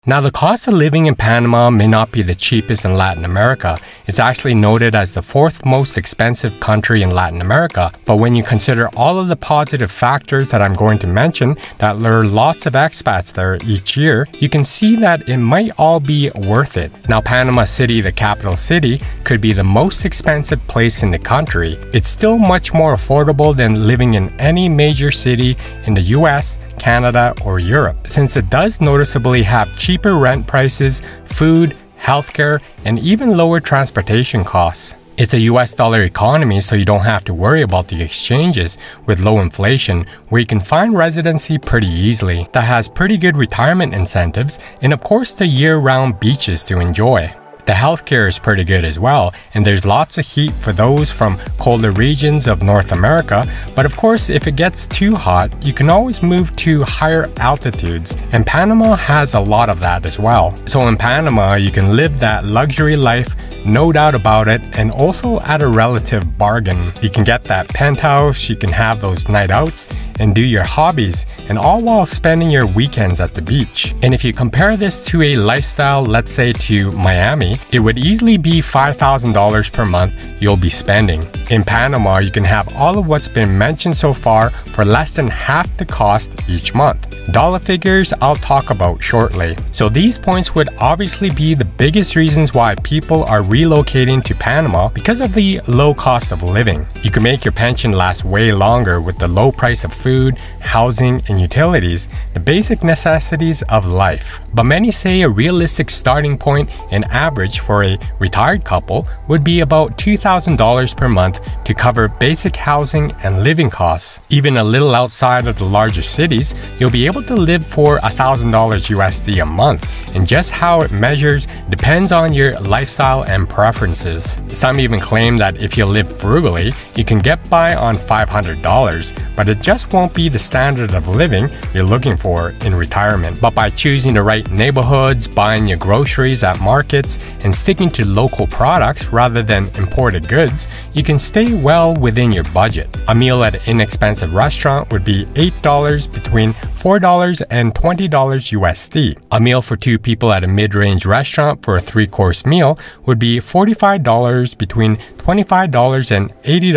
Now, the cost of living in Panama may not be the cheapest in Latin America. It's actually noted as the fourth most expensive country in Latin America. But when you consider all of the positive factors that I'm going to mention that lure lots of expats there each year, you can see that it might all be worth it. Now, Panama City, the capital city, could be the most expensive place in the country. It's still much more affordable than living in any major city in the US, Canada, or Europe, since it does noticeably have cheaper rent prices, food, healthcare, and even lower transportation costs. It's a US dollar economy, so you don't have to worry about the exchanges with low inflation, where you can find residency pretty easily, that has pretty good retirement incentives, and of course the year-round beaches to enjoy. The healthcare is pretty good as well, and there's lots of heat for those from colder regions of North America, but of course if it gets too hot, you can always move to higher altitudes, and Panama has a lot of that as well. So in Panama, you can live that luxury life, no doubt about it, and also at a relative bargain. You can get that penthouse, you can have those night outs, and do your hobbies, and all while spending your weekends at the beach. And if you compare this to a lifestyle, let's say to Miami, it would easily be $5,000 per month you'll be spending. In Panama, you can have all of what's been mentioned so far for less than half the cost each month. Dollar figures I'll talk about shortly. So these points would obviously be the biggest reasons why people are relocating to Panama because of the low cost of living. You can make your pension last way longer with the low price of food, housing, and utilities, the basic necessities of life. But many say a realistic starting point in average for a retired couple would be about $2,000 per month to cover basic housing and living costs. Even a little outside of the larger cities, you'll be able to live for $1,000 USD a month, and just how it measures depends on your lifestyle and preferences. Some even claim that if you live frugally, you can get by on $500, but it just won't be the standard of living you're looking for in retirement. But by choosing the right neighborhoods, buying your groceries at markets, and sticking to local products rather than imported goods, you can stay well within your budget. A meal at an inexpensive restaurant would be $8 between $4 and $20 USD. A meal for two people at a mid-range restaurant for a 3-course meal would be $45 between $25 and $80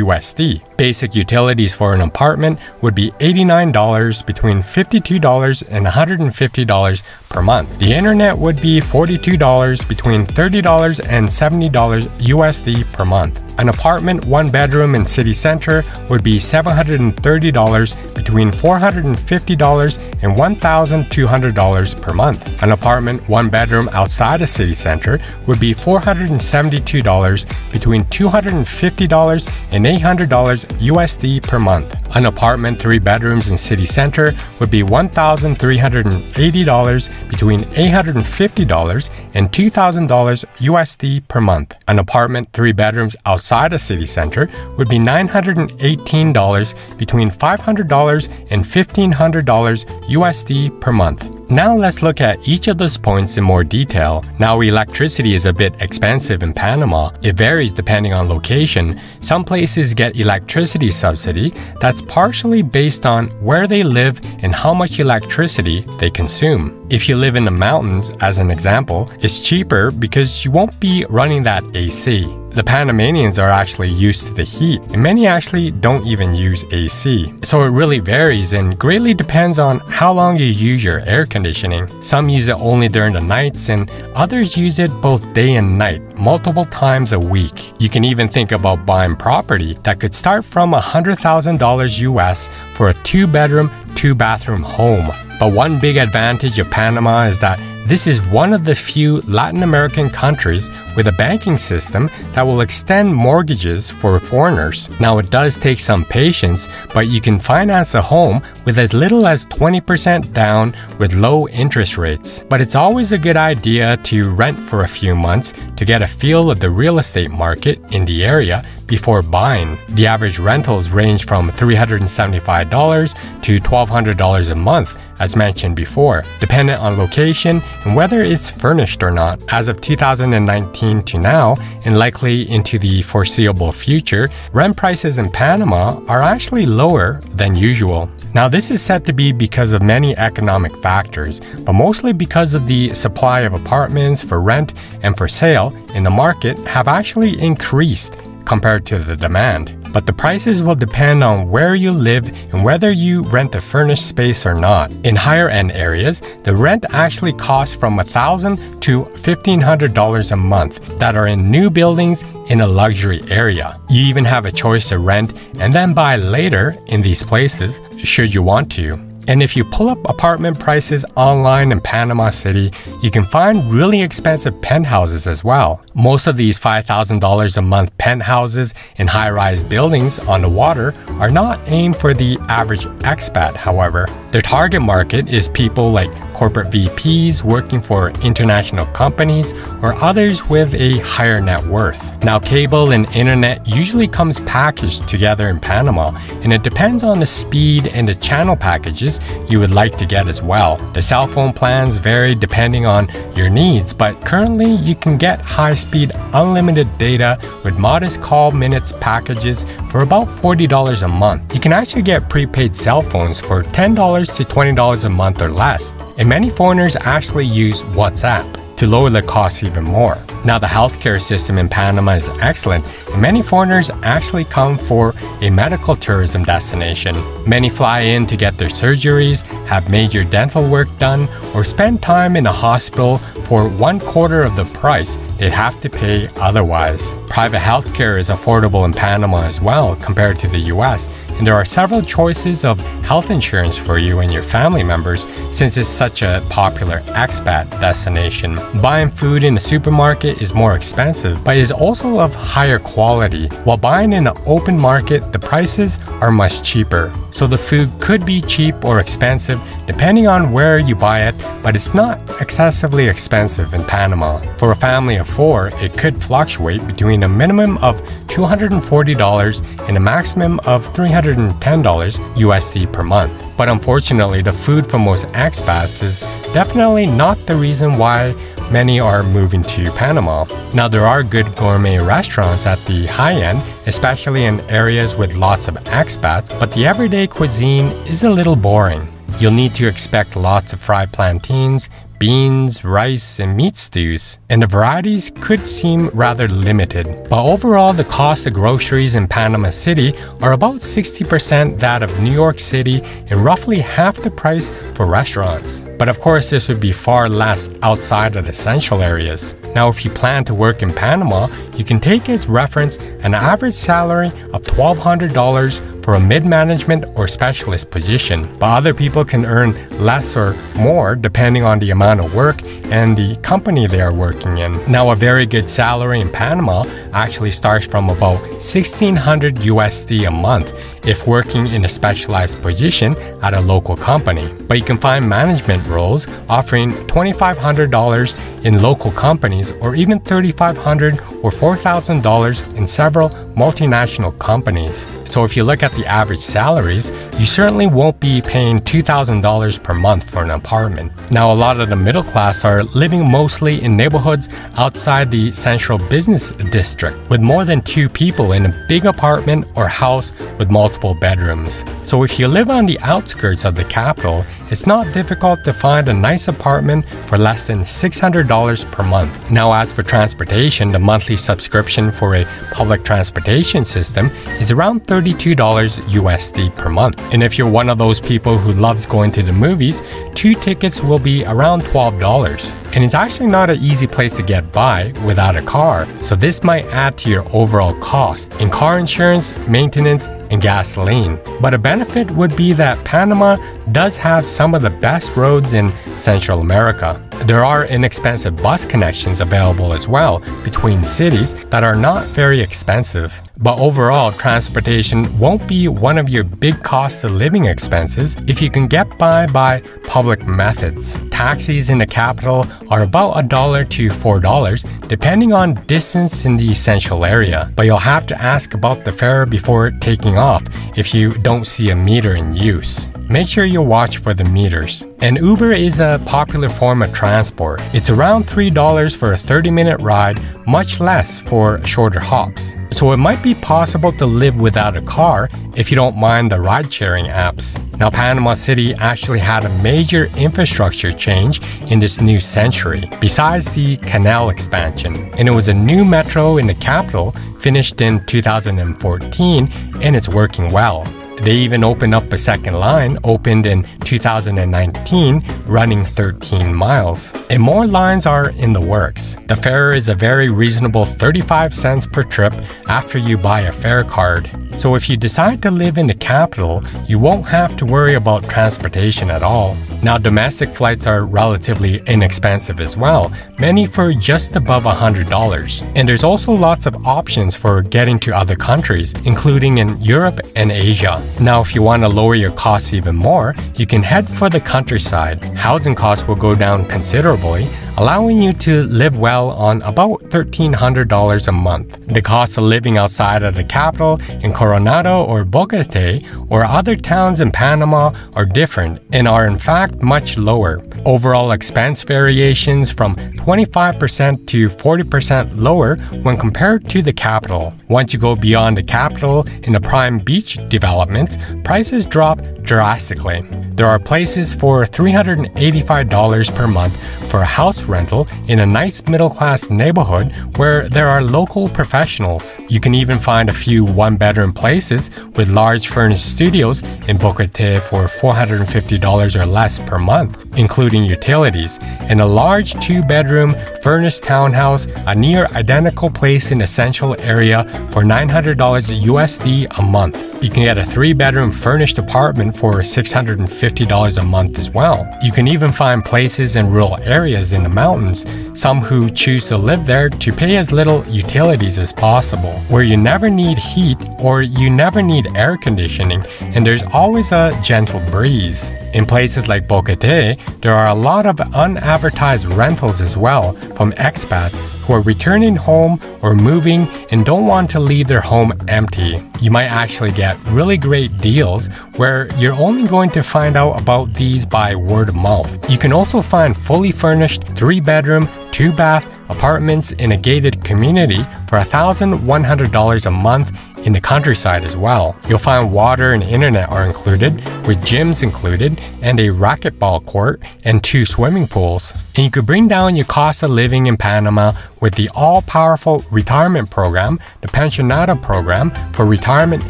USD. Basic utilities for an apartment would be $89 between $52 and $150 per month. The internet would be $42 between $30 and $70 USD per month. An apartment 1-bedroom in city center would be $730 between $450 and $1,200 per month. An apartment 1-bedroom outside a city center would be $472 between $250 and $800 USD per month. An apartment 3 bedrooms in city center would be $1,380 between $850 and $2,000 USD per month. An apartment 3 bedrooms outside a city center would be $918 between $500 and $1,500 USD per month. Now let's look at each of those points in more detail. Now, electricity is a bit expensive in Panama. It varies depending on location. Some places get electricity subsidy that's partially based on where they live and how much electricity they consume. If you live in the mountains, as an example, it's cheaper because you won't be running that AC. The Panamanians are actually used to the heat, and many actually don't even use AC. So it really varies and greatly depends on how long you use your air conditioning. Some use it only during the nights, and others use it both day and night, multiple times a week. You can even think about buying property that could start from $100,000 US for a 2-bedroom, 2-bathroom home. But one big advantage of Panama is that this is one of the few Latin American countries with a banking system that will extend mortgages for foreigners. Now, it does take some patience, but you can finance a home with as little as 20% down with low interest rates. But it's always a good idea to rent for a few months to get a feel of the real estate market in the area before buying. The average rentals range from $375 to $1,200 a month, as mentioned before, dependent on location and whether it's furnished or not. As of 2019 to now, and likely into the foreseeable future, rent prices in Panama are actually lower than usual. Now, this is said to be because of many economic factors, but mostly because of the supply of apartments for rent and for sale in the market have actually increased compared to the demand. But the prices will depend on where you live and whether you rent a furnished space or not. In higher end areas, the rent actually costs from $1,000 to $1,500 a month that are in new buildings in a luxury area. You even have a choice to rent and then buy later in these places, should you want to. And if you pull up apartment prices online in Panama City, you can find really expensive penthouses as well. Most of these $5,000 a month penthouses in high-rise buildings on the water are not aimed for the average expat, however. Their target market is people like corporate VPs working for international companies or others with a higher net worth. Now, cable and internet usually comes packaged together in Panama, and it depends on the speed and the channel packages you would like to get as well. The cell phone plans vary depending on your needs, but currently you can get high-speed unlimited data with modest call minutes packages for about $40 a month. You can actually get prepaid cell phones for $10 to $20 a month or less. And many foreigners actually use WhatsApp to lower the costs even more. Now, the healthcare system in Panama is excellent, and many foreigners actually come for a medical tourism destination. Many fly in to get their surgeries, have major dental work done, or spend time in a hospital for 1/4 of the price they'd have to pay otherwise. Private healthcare is affordable in Panama as well compared to the US, and there are several choices of health insurance for you and your family members since it's such a popular expat destination. Buying food in the supermarket is more expensive, but is also of higher quality, while buying in an open market, the prices are much cheaper. So the food could be cheap or expensive depending on where you buy it, but it's not excessively expensive in Panama. For a family of 4, it could fluctuate between a minimum of $240 and a maximum of $310 USD per month. But unfortunately, the food for most expats is definitely not the reason why many are moving to Panama. Now, there are good gourmet restaurants at the high end, especially in areas with lots of expats, but the everyday cuisine is a little boring. You'll need to expect lots of fried plantains, beans, rice, and meat stews, and the varieties could seem rather limited. But overall, the cost of groceries in Panama City are about 60% that of New York City and roughly half the price for restaurants. But of course, this would be far less outside of the essential areas. Now, if you plan to work in Panama, you can take as reference an average salary of $1,200 for a mid-management or specialist position, but other people can earn less or more depending on the amount of work and the company they are working in. Now, a very good salary in Panama actually starts from about $1,600 USD a month if working in a specialized position at a local company. But you can find management roles offering $2,500 in local companies or even $3,500 or $4,000 in several multinational companies. So if you look at the average salaries, you certainly won't be paying $2,000 per month for an apartment. Now, a lot of the middle class are living mostly in neighborhoods outside the central business district with more than 2 people in a big apartment or house with multiple bedrooms. So if you live on the outskirts of the capital, it's not difficult to find a nice apartment for less than $600 per month. Now, as for transportation, the monthly subscription for a public transportation system is around $32 USD per month. And if you're one of those people who loves going to the movies, 2 tickets will be around $12. And it's actually not an easy place to get by without a car, so this might add to your overall cost in car insurance, maintenance, and gasoline. But a benefit would be that Panama does have some of the best roads in Central America. There are inexpensive bus connections available as well between cities that are not very expensive. But overall, transportation won't be one of your big cost of living expenses if you can get by public methods. Taxis in the capital are about $1 to $4 depending on distance in the essential area. But you'll have to ask about the fare before taking off if you don't see a meter in use. Make sure you watch for the meters. And Uber is a popular form of transport. It's around $3 for a 30-minute ride, much less for shorter hops. So it might be possible to live without a car if you don't mind the ride-sharing apps. Now, Panama City actually had a major infrastructure change in this new century, besides the canal expansion. And it was a new metro in the capital, finished in 2014, and it's working well. They even opened up a second line, opened in 2019, running 13 miles. And more lines are in the works. The fare is a very reasonable 35 cents per trip after you buy a fare card. So if you decide to live in the capital, you won't have to worry about transportation at all. Now, domestic flights are relatively inexpensive as well, many for just above $100. And there's also lots of options for getting to other countries, including in Europe and Asia. Now, if you want to lower your costs even more, you can head for the countryside. Housing costs will go down considerably, allowing you to live well on about $1,300 a month. The cost of living outside of the capital in Coronado or Bogotá or other towns in Panama are different and are in fact much lower. Overall expense variations from 25% to 40% lower when compared to the capital. Once you go beyond the capital in the prime beach developments, prices drop drastically. There are places for $385 per month for a house rental in a nice middle-class neighborhood where there are local professionals. You can even find a few one-bedroom places with large furnished studios in Bogotá for $450 or less per month, including utilities, and a large two-bedroom furnished townhouse, a near-identical place in a central area for $900 USD a month. You can get a three-bedroom furnished apartment for $650 a month as well. You can even find places in rural areas in the mountains, some who choose to live there to pay as little utilities as possible, where you never need heat or you never need air conditioning, and there's always a gentle breeze. In places like Bogotá, there are a lot of unadvertised rentals as well from expats who are returning home or moving and don't want to leave their home empty. You might actually get really great deals where you're only going to find out about these by word of mouth. You can also find fully furnished 3-bedroom, 2-bath apartments in a gated community for $1,100 a month in the countryside as well. You'll find water and internet are included, with gyms included, and a racquetball court and 2 swimming pools. And you could bring down your cost of living in Panama with the all-powerful retirement program, the Pensionado program for retirement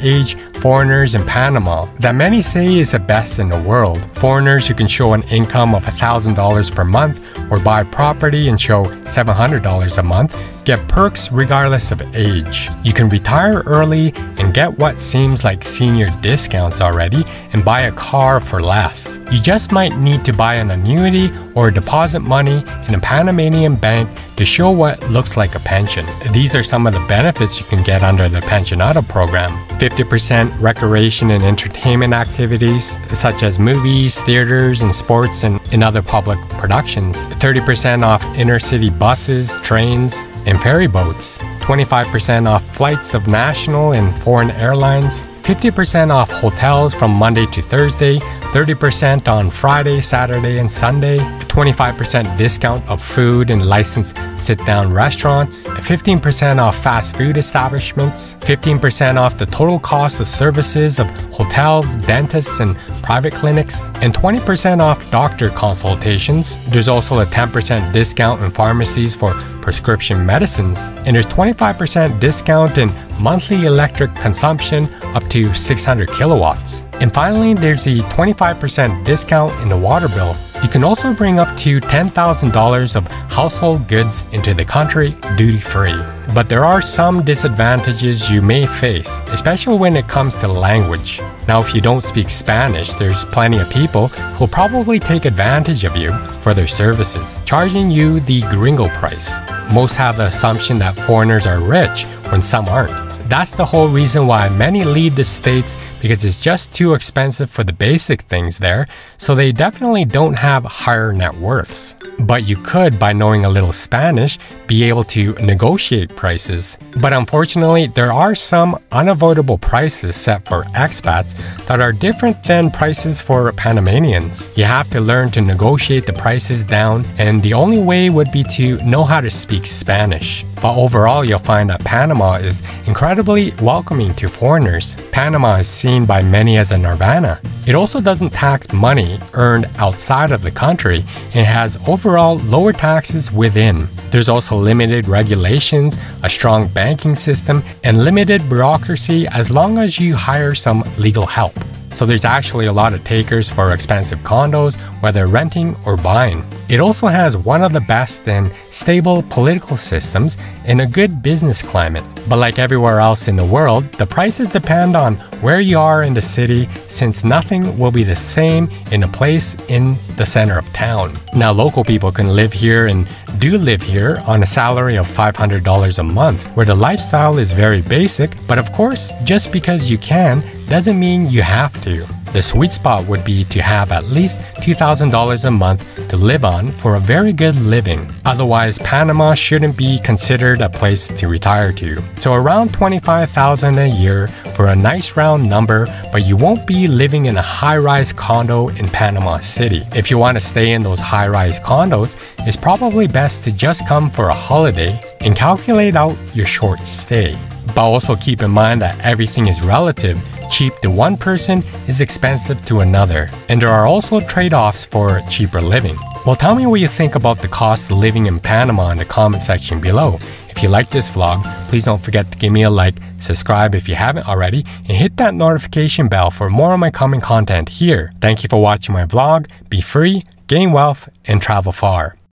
age foreigners in Panama, that many say is the best in the world. Foreigners who can show an income of $1,000 per month or buy property and show $700 a month get perks regardless of age. You can retire early and get what seems like senior discounts already and buy a car for less. You just might need to buy an annuity or deposit money in a Panamanian bank to show what looks like a pension. These are some of the benefits you can get under the Pensionado program. 50% recreation and entertainment activities such as movies, theaters, and sports and other public productions. 30% off inner city buses, trains, and ferry boats. 25% off flights of national and foreign airlines. 50% off hotels from Monday to Thursday, 30% on Friday, Saturday, and Sunday, 25% discount of food and licensed sit-down restaurants, 15% off fast food establishments, 15% off the total cost of services of hotels, dentists, and private clinics, and 20% off doctor consultations. There's also a 10% discount in pharmacies for prescription medicines, and there's 25% discount in monthly electric consumption up to 600 kilowatts. And finally, there's a 25% discount in the water bill. You can also bring up to $10,000 of household goods into the country duty-free. But there are some disadvantages you may face, especially when it comes to language. Now, if you don't speak Spanish, there's plenty of people who'll probably take advantage of you for their services, charging you the gringo price. Most have the assumption that foreigners are rich when some aren't. That's the whole reason why many leave the States because it's just too expensive for the basic things there, so they definitely don't have higher net worths. But you could, by knowing a little Spanish, be able to negotiate prices. But unfortunately, there are some unavoidable prices set for expats that are different than prices for Panamanians. You have to learn to negotiate the prices down, and the only way would be to know how to speak Spanish. But overall, you'll find that Panama is incredibly welcoming to foreigners. Panama is seen by many as a nirvana. It also doesn't tax money earned outside of the country, and has overall lower taxes within. There's also limited regulations, a strong banking system, and limited bureaucracy as long as you hire some legal help. So there's actually a lot of takers for expensive condos, whether renting or buying. It also has one of the best and stable political systems and a good business climate. But like everywhere else in the world, the prices depend on where you are in the city, since nothing will be the same in a place in the center of town. Now, local people can live here and do live here on a salary of $500 a month, where the lifestyle is very basic, but of course, just because you can doesn't mean you have to. The sweet spot would be to have at least $2,000 a month to live on for a very good living. Otherwise, Panama shouldn't be considered a place to retire to. So around $25,000 a year for a nice round number, but you won't be living in a high-rise condo in Panama City. If you want to stay in those high-rise condos, it's probably best to just come for a holiday and calculate out your short stay. But also keep in mind that everything is relative. Cheap to one person is expensive to another, and there are also trade-offs for cheaper living. Well, tell me what you think about the cost of living in Panama in the comment section below. If you like this vlog, please don't forget to give me a like, subscribe if you haven't already, and hit that notification bell for more of my coming content here. Thank you for watching my vlog. Be free, gain wealth, and travel far.